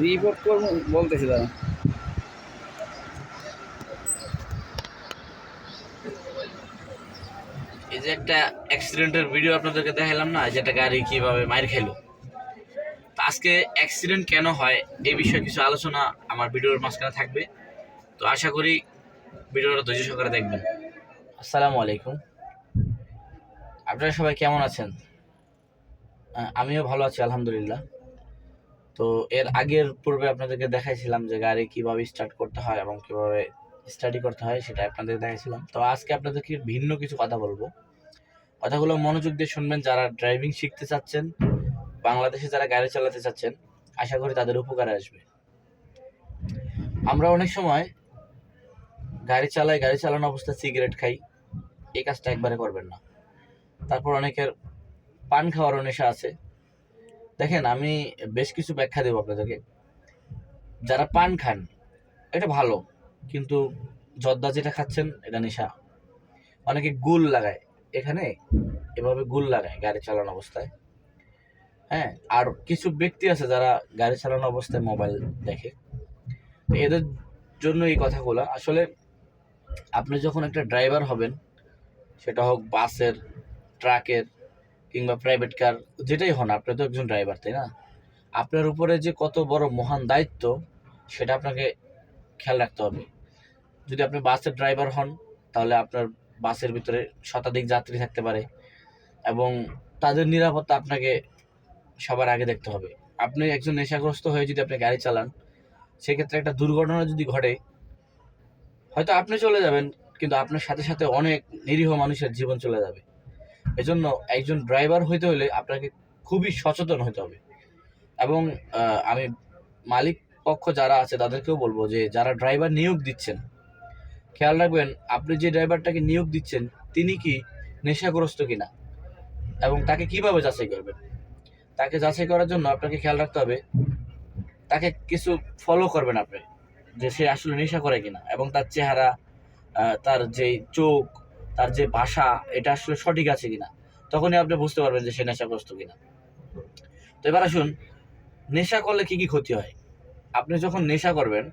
Report করবো বলতেছি দাদা। এই যে একটা অ্যাক্সিডেন্টের ভিডিও আপনাদেরকে দেখালাম না, যেটা গাড়ি কিভাবে মাইর খেলো। আজকে অ্যাক্সিডেন্ট কেন হয় এই বিষয়ে কিছু আলোচনা আমার ভিডিওর মাঝখানে থাকবে, তো আশা করি ভিডিওটা ধৈর্য সহকারে দেখবেন। আসসালামু আলাইকুম, আপনারা সবাই কেমন আছেন? আমিও ভালো আছি আলহামদুলিল্লাহ। তো এর আগের পূর্বে আপনাদেরকে দেখাইছিলাম যে গাড়ি কিভাবে স্টার্ট করতে হয় এবং কিভাবে স্টাডি করতে হয়, সেটা আপনাদের দেখাইছিলাম। তো আজকে আপনাদেরকে ভিন্ন কিছু কথা বলবো। কথাগুলো মনোযোগ দিয়ে শুনবেন। যারা ড্রাইভিং শিখতে চাচ্ছেন, বাংলাদেশে যারা গাড়ি চালাতে চাচ্ছেন, আশা করি তাদের উপকারে আসবে। আমরা অনেক সময় গাড়ি চালাই, গাড়ি চালানো অবস্থায় সিগারেট খাই। এই কাজটা একবারে করবেন না। তারপর অনেকের পান খাওয়ারও নেশা আছে। দেখেন, আমি বেশ কিছু ব্যাখ্যা দেবো আপনাদেরকে। যারা পান খান এটা ভালো, কিন্তু জর্দা যেটা খাচ্ছেন এটা নেশা। অনেকে গুল লাগায়, এখানে এভাবে গুল লাগায় গাড়ি চালানো অবস্থায়। হ্যাঁ, আর কিছু ব্যক্তি আছে যারা গাড়ি চালানো অবস্থায় মোবাইল দেখে। এদের জন্য এই কথাগুলো। আসলে আপনি যখন একটা ড্রাইভার হবেন, সেটা হোক বাসের, ট্রাকের কিংবা প্রাইভেট কার, যেটাই হন, আপনি তো একজন ড্রাইভার, তাই না? আপনার উপরে যে কত বড় মহান দায়িত্ব, সেটা আপনাকে খেয়াল রাখতে হবে। যদি আপনি বাসের ড্রাইভার হন, তাহলে আপনার বাসের ভিতরে শতাধিক যাত্রী থাকতে পারে এবং তাদের নিরাপত্তা আপনাকে সবার আগে দেখতে হবে। আপনি একজন নেশাগ্রস্ত হয়ে যদি আপনি গাড়ি চালান, সেক্ষেত্রে একটা দুর্ঘটনা যদি ঘটে, হয়তো আপনি চলে যাবেন, কিন্তু আপনার সাথে সাথে অনেক নিরীহ মানুষের জীবন চলে যাবে। এজন্য একজন ড্রাইভার হইতে হলে আপনাকে খুবই সচেতন হতে হবে। এবং আমি মালিক পক্ষ যারা আছে তাদেরকেও বলবো যে যারা ড্রাইভার নিয়োগ দিচ্ছেন, খেয়াল রাখবেন আপনি যে ড্রাইভারটাকে নিয়োগ দিচ্ছেন তিনি কি নেশাগ্রস্ত কিনা, এবং তাকে কিভাবে যাচাই করবেন। তাকে যাচাই করার জন্য আপনাকে খেয়াল রাখতে হবে তাকে কিছু ফলো করবেন আপনি, যে সে আসলে নেশা করে কিনা, এবং তার চেহারা, তার যে চোখ, তার যে ভাষা, এটা আসলে সঠিক আছে কিনা। তখনই আপনি বুঝতে পারবেন যে সে নেশাগ্রস্ত কিনা। তো এবার আসুন, নেশা করলে কি কি ক্ষতি হয়। আপনি যখন নেশা করবেন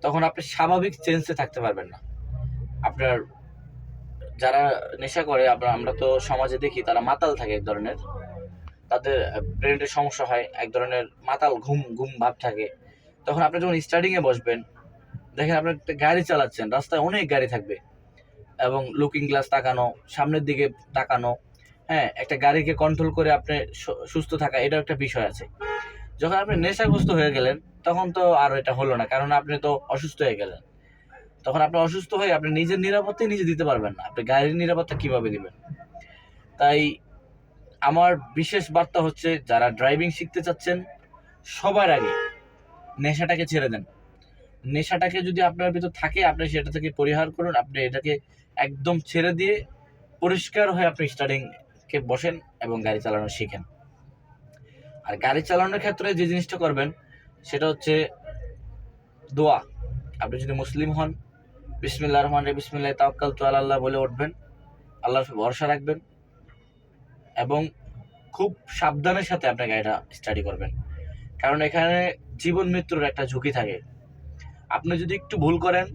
তখন আপনি স্বাভাবিক চেঞ্জে থাকতে পারবেন না। আপনার যারা নেশা করে, আমরা তো সমাজে দেখি তারা মাতাল থাকে এক ধরনের, তাদের ব্রেনের সমস্যা হয়, এক ধরনের মাতাল ঘুম ঘুম ভাব থাকে। তখন আপনি যখন স্টার্টিং এ বসবেন, দেখেন আপনি একটা গাড়ি চালাচ্ছেন, রাস্তায় অনেক গাড়ি থাকবে এবং লুকিং গ্লাস তাকানো, সামনের দিকে তাকানো, হ্যাঁ, একটা গাড়িকে কন্ট্রোল করে আপনি সুস্থ থাকা, এটাও একটা বিষয় আছে। যখন আপনি নেশাগ্রস্ত হয়ে গেলেন, তখন তো আর এটা হলো না, কারণ আপনি তো অসুস্থ হয়ে গেলেন। তখন আপনি অসুস্থ হয়ে আপনি নিজের নিরাপত্তাই নিজে দিতে পারবেন না, আপনি গাড়ির নিরাপত্তা কিভাবে দিবেন? তাই আমার বিশেষ বার্তা হচ্ছে, যারা ড্রাইভিং শিখতে চাচ্ছেন, সবার আগে নেশাটাকে ছেড়ে দেন। নেশাটাকে যদি আপনার ভিতর থাকে, আপনি সেটা থেকে পরিহার করুন। আপনি এটাকে একদম ছেড়ে দিয়ে পরিষ্কার হয়ে আপনি স্টার্টিং কে বসেন এবং গাড়ি চালানো শিখেন। আর গাড়ি চালানোর ক্ষেত্রে যে জিনিসটা করবেন সেটা হচ্ছে দোয়া। আপনি যদি মুসলিম হন, বিসমিল্লাহির রহমানির রহিম, বিসমিল্লাহি তাওয়াক্কালতু আলাল্লাহ বলে উঠবেন, আল্লাহর উপর ভরসা রাখবেন এবং খুব সাবধানের সাথে আপনি গাড়িটা স্টাডি করবেন। কারণ এখানে জীবন মৃত্যুর একটা ঝুঁকি থাকে। আপনি যদি একটু ভুল করেন,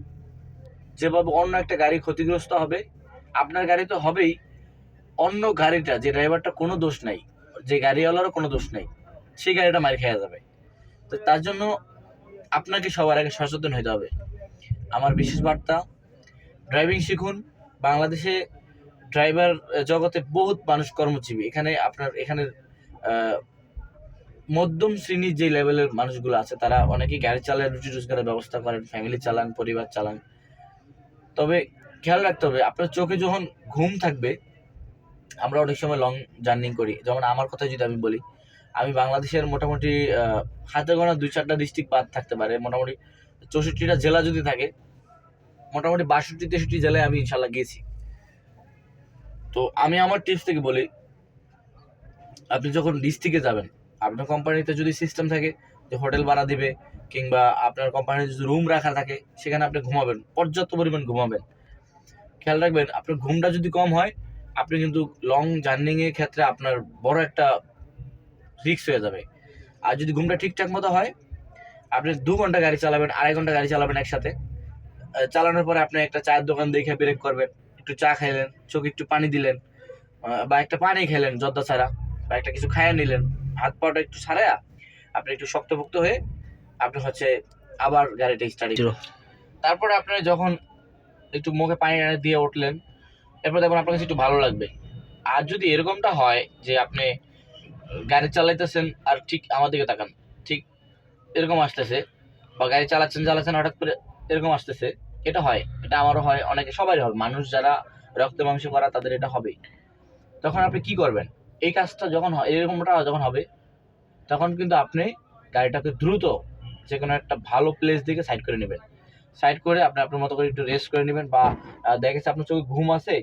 যেভাবে অন্য একটা গাড়ি ক্ষতিগ্রস্ত হবে, আপনার গাড়ি তো হবেই, অন্য গাড়িটা, যে ড্রাইভারটা কোনো দোষ নাই, যে গাড়িওয়ালারও কোনো দোষ নেই, সেই গাড়িটা মার খেয়ে যাবে। তো তার জন্য আপনাকে সবার আগে সচেতন হতে হবে। আমার বিশেষ বার্তা, ড্রাইভিং শিখুন। বাংলাদেশে ড্রাইভার জগতে বহুত মানুষ কর্মজীবী। এখানের মধ্যম শ্রেণীর যে লেভেলের মানুষগুলো আছে, তারা অনেকেই গাড়ি চালায়, রুটি রোজগারের ব্যবস্থা করেন, ফ্যামিলি চালান, পরিবার চালান। তবে খেয়াল রাখতে হবে, আপনার চোখে যখন ঘুম থাকবে, আমরা অনেক সময় লং জার্নি করি, যেমন আমার কথা যদি আমি বলি, আমি বাংলাদেশের মোটামুটি হাতে গোনা 2-4টা ডিস্ট্রিক্ট বাদ থাকতে পারে, মোটামুটি 64টা জেলা যদি থাকে, মোটামুটি 62-63 জেলায় আমি ইনশাল্লাহ গেছি। তো আমি আমার টিপস থেকে বলি, আপনি যখন ডিস্ট্রিক্টে যাবেন, আপনার কোম্পানিতে যদি সিস্টেম থাকে যে হোটেল ভাড়া দিবে কিংবা আপনার কোম্পানির যদি রুম রাখা থাকে সেখানে আপনি ঘুমাবেন, পর্যাপ্ত পরিমাণ ঘুমাবেন। খেয়াল রাখবেন আপনার ঘুমটা যদি কম হয় আপনি কিন্তু লং জার্নিংয়ের ক্ষেত্রে আপনার বড় একটা রিস্ক হয়ে যাবে। আর যদি ঘুমটা ঠিকঠাক মতো হয় আপনি 2 ঘন্টা গাড়ি চালাবেন, 2.5 ঘন্টা গাড়ি চালাবেন একসাথে, চালানোর পরে আপনি একটা চায়ের দোকান দেখে ব্রেক করবেন, একটু চা খাইলেন, চোখে একটু পানি দিলেন, বা একটা পানি খেলেন জর্দা ছাড়া, বা একটা কিছু খাইয়ে নিলেন, হাত পাটা একটু ছাড়ায়া আপনি একটু শক্তপোক্ত হয়ে আপনি হচ্ছে আবার গাড়িটা স্টার্ট করুন। তারপরে আপনি যখন একটু মুখে পানি দিয়ে উঠলেন, এরপর দেখুন আপনার কাছে একটু ভালো লাগবে। আর যদি এরকমটা হয় যে আপনি গাড়ি চালাইতেছেন আর ঠিক আমার দিকে তাকান, ঠিক এরকম আসতেছে, বা গাড়ি চালাচ্ছেন হঠাৎ করে এরকম আসতেছে, এটা হয়, এটা আমারও হয়, অনেকে সবারই হবে, মানুষ যারা রক্ত মাংস করা তাদের এটা হবেই। তখন আপনি কি করবেন? এই কাজটা যখন হয়, এরকমটা যখন হবে, তখন কিন্তু আপনি গাড়িটাকে দ্রুত যে কোনো একটা ভালো প্লেস দিকে সাইড করে নেবেন। সাইড করে আপনি আপনার মতো করে একটু রেস্ট করে নেবেন, বা দেখা গেছে আপনার চোখে ঘুম আছে,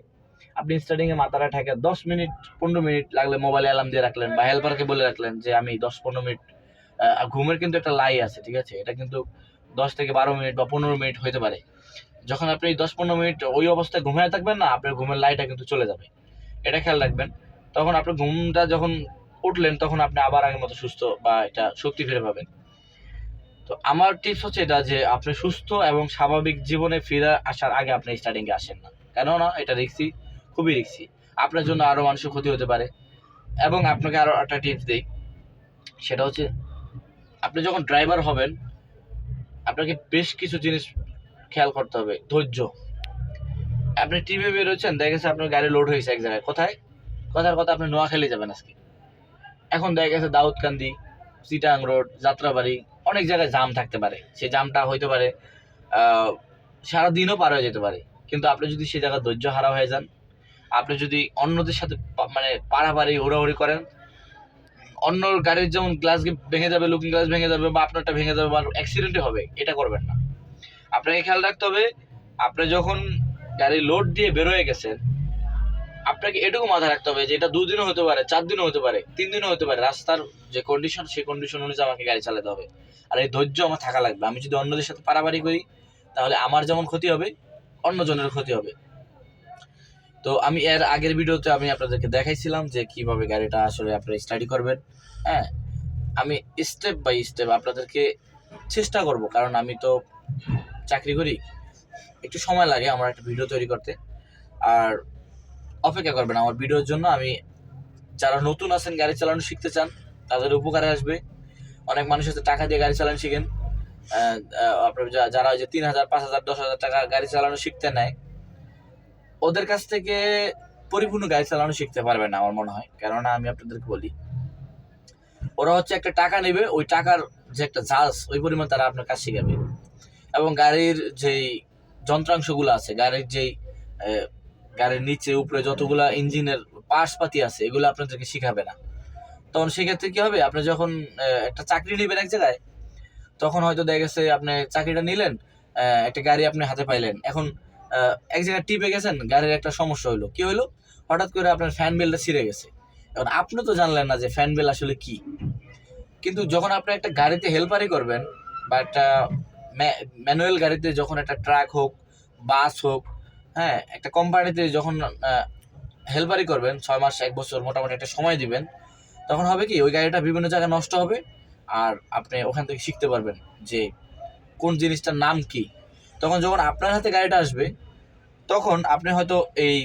আপনি স্টার্টিংয়ে মাথাটা ঠেকে 10 মিনিট 15 মিনিট লাগলে মোবাইলে অ্যালার্ম দিয়ে রাখলেন, বা হেল্পারকে বলে রাখলেন যে আমি 10-15 মিনিট। ঘুমের কিন্তু একটা লাই আছে, ঠিক আছে? এটা কিন্তু 10 থেকে 12 মিনিট বা 15 মিনিট হইতে পারে। যখন আপনি 10-15 মিনিট ওই অবস্থায় ঘুমিয়ে থাকবেন না, আপনার ঘুমের লাইটা কিন্তু চলে যাবে, এটা খেয়াল রাখবেন। তখন আপনার ঘুমটা যখন উঠলেন তখন আপনি আবার আগের মতো সুস্থ বা একটা শক্তি ফিরে পাবেন। তো আমার টিপস হচ্ছে এটা যে আপনি সুস্থ এবং স্বাভাবিক জীবনে ফিরে আসার আগে আপনি স্টার্টিংয়ে আসেন না, কেননা এটা রিস্কি, খুবই রিস্কি, আপনার জন্য আরও মানুষের ক্ষতি হতে পারে। এবং আপনাকে আরও একটা টিপস দিই, সেটা হচ্ছে আপনি যখন ড্রাইভার হবেন আপনাকে বেশ কিছু জিনিস খেয়াল করতে হবে। ধৈর্য। আপনি টিমে বেরোচ্ছেন, দেখা গেছে আপনার গাড়ি লোড হয়েছে এক জায়গায়, কোথায়, কথার কথা আপনি নোয়াখালী যাবেন আজকে, এখন দেখা গেছে দাউদকান্দি, চিটাং রোড, যাত্রাবাড়ি, অনেক জায়গায় জাম থাকতে পারে, সেই জামটা হইতে পারে সারাদিনও পার হয়ে যেতে পারে। কিন্তু আপনি যদি সেই জায়গায় ধৈর্য হারা হয়ে যান, আপনি যদি অন্যদের সাথে মানে পাড়াপাড়ি হুড়াহুড়ি করেন, অন্য গাড়ির যেমন গ্লাস ভেঙে যাবে, লুকিং গ্লাস ভেঙে যাবে, বা আপনারটা ভেঙে যাবে, বা অ্যাক্সিডেন্টই হবে, এটা করবেন না। আপনাকে খেয়াল রাখতে হবে আপনি যখন গাড়ি লোড দিয়ে বেরোয় গেছেন, আপনাকে এটুকু মাথায় রাখতে হবে যে এটা 2 দিনও হতে পারে, 4 দিনও হতে পারে, 3 দিনও হতে পারে, রাস্তার যে কন্ডিশন সেই কন্ডিশন অনুযায়ী আমাকে গাড়ি চালাতে হবে। আর এই ধৈর্য আমার থাকা লাগবে। আমি যদি অন্যদের সাথে পারাপারি করি তাহলে আমার যেমন ক্ষতি হবে, অন্যজনের ক্ষতি হবে। তো আমি এর আগের ভিডিওতে আমি আপনাদেরকে দেখাইছিলাম যে কিভাবে গাড়িটা আসলে আপনারা স্টাডি করবেন। হ্যাঁ, আমি স্টেপ বাই স্টেপ আপনাদেরকে চেষ্টা করব, কারণ আমি তো চাকরি করি, একটু সময় লাগে আমার একটা ভিডিও তৈরি করতে। আর অপেক্ষা করবেন আমার ভিডিওর জন্য। আমি যারা নতুন আছেন গাড়ি চালানো শিখতে চান তাদের উপকারে আসবে। অনেক মানুষ হচ্ছে টাকা দিয়ে গাড়ি চালানো শিখেন, আপনার যারা ওই যে 3,000 5,000 10,000 টাকা গাড়ি চালানো শিখতে নেয়, ওদের কাছ থেকে পরিপূর্ণ গাড়ি চালানো শিখতে পারবে না আমার মনে হয়। কেননা আমি আপনাদেরকে বলি, ওরা হচ্ছে একটা টাকা নেবে, ওই টাকার যে একটা জাজ ওই পরিমাণ তারা আপনার কাজ শিখাবে। এবং গাড়ির যেই যন্ত্রাংশগুলো আছে, গাড়ির যেই গাড়ির নিচে উপরে যতগুলা ইঞ্জিনের পার্টস পাতি আছে, এগুলো আপনাদেরকে শিখাবে না। তখন সেক্ষেত্রে কি হবে, আপনি যখন একটা চাকরি নেবেন এক জায়গায়, তখন হয়তো দেখা গেছে আপনি চাকরিটা নিলেন, একটা গাড়ি আপনি হাতে পাইলেন, এখন এক জায়গায় টিপে গেছেন, গাড়ির একটা সমস্যা হইলো, কি হইলো, হঠাৎ করে আপনার ফ্যান বেলটা ছিঁড়ে গেছে। এখন আপনি তো জানলেন না যে ফ্যান বেল আসলে কি। কিন্তু যখন আপনি একটা গাড়িতে হেল্পারি করবেন, বা একটা ম্যানুয়াল গাড়িতে, যখন একটা ট্রাক হোক, বাস হোক, হ্যাঁ, একটা কোম্পানিতে যখন হেল্পারি করবেন 6 মাস 1 বছর মোটামুটি একটা সময় দিবেন, তখন হবে কি ওই গাড়িটা বিভিন্ন জায়গায় নষ্ট হবে, আর আপনি ওখান থেকে শিখতে পারবেন যে কোন জিনিসটার নাম কি। তখন যখন আপনার হাতে গাড়িটা আসবে তখন আপনি হয়তো এই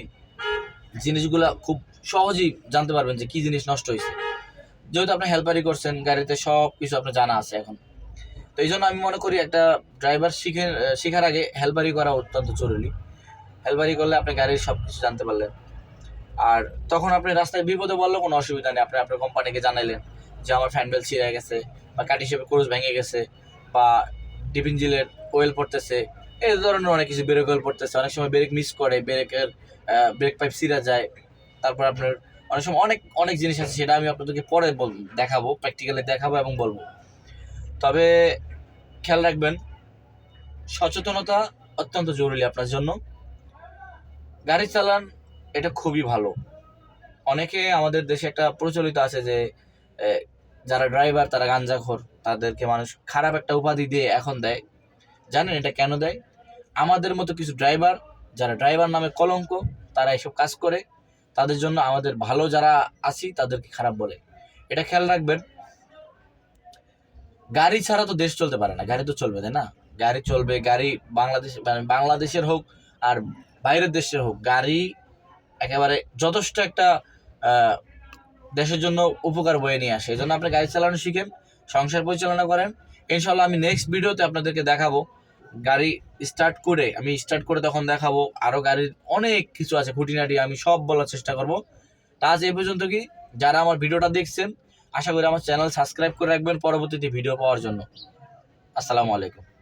জিনিসগুলা খুব সহজেই জানতে পারবেন যে কি জিনিস নষ্ট হয়েছে, যেহেতু আপনি হেল্পারি করছেন, গাড়িতে সব কিছু আপনার জানা আছে এখন। তো এই জন্য আমি মনে করি একটা ড্রাইভার শেখার আগে হেল্পারি করা অত্যন্ত জরুরি। হেল্পারি করলে আপনি গাড়ির সব কিছু জানতে পারলেন। আর তখন আপনি রাস্তায় বিপদে বললেও কোনো অসুবিধা নেই, আপনি আপনার কোম্পানিকে জানাইলেন যে আমার ফ্যান বেল ছিঁড়ে গেছে, বা কাটি শেপে ক্রুজ ভেঙে গেছে, বা ডিপ ইঞ্জিনের ওয়েল পড়তেছে, এই ধরনের অনেক কিছু, ব্রেক ওয়েল পড়তেছে, অনেক সময় ব্রেক মিস করে, ব্রেক পাইপ ছিঁড়া যায়। তারপর আপনার অনেক সময় অনেক অনেক জিনিস আছে, সেটা আমি আপনাদেরকে পরে দেখাবো, প্র্যাকটিক্যালি দেখাবো এবং বলবো। তবে খেয়াল রাখবেন, সচেতনতা অত্যন্ত জরুরি আপনার জন্য। গাড়ি চালান, এটা খুবই ভালো। অনেকে আমাদের দেশে একটা প্রচলিত আছে যে যারা ড্রাইভার তারা গাঞ্জাখোর। তাদেরকে মানুষ খারাপ একটা উপাধি দিয়ে এখন দেয়। জানেন এটা কেন দেয়? আমাদের মতো কিছু ড্রাইভার, যারা ড্রাইভার নামে কলঙ্ক, তারা এসব কাজ করে, তাদের জন্য আমাদের ভালো যারা আছি তাদেরকে খারাপ বলে। এটা খেয়াল রাখবেন। গাড়ি ছাড়া তো দেশ চলতে পারে না, গাড়ি তো চলবে, তাই না? গাড়ি চলবে, গাড়ি বাংলাদেশের হোক আর বাইরের দেশের হোক, গাড়ি একেবারে যথেষ্ট একটা দেশের জন্য উপকার বয়ে নিয়ে আসে। এই জন্য আপনি গাড়ি চালানো শিখেন, সংসার পরিচালনা করেন। ইনশাল্লাহ আমি নেক্সট ভিডিওতে আপনাদেরকে দেখাবো গাড়ি স্টার্ট করে তখন দেখাবো। আরও গাড়ির অনেক কিছু আছে খুঁটিনাটি, আমি সব বলার চেষ্টা করবো। তা আজ এই পর্যন্ত। কি যারা আমার ভিডিওটা দেখছেন, আশা করি আমার চ্যানেল সাবস্ক্রাইব করে রাখবেন পরবর্তীতে ভিডিও পাওয়ার জন্য। আসসালামু আলাইকুম।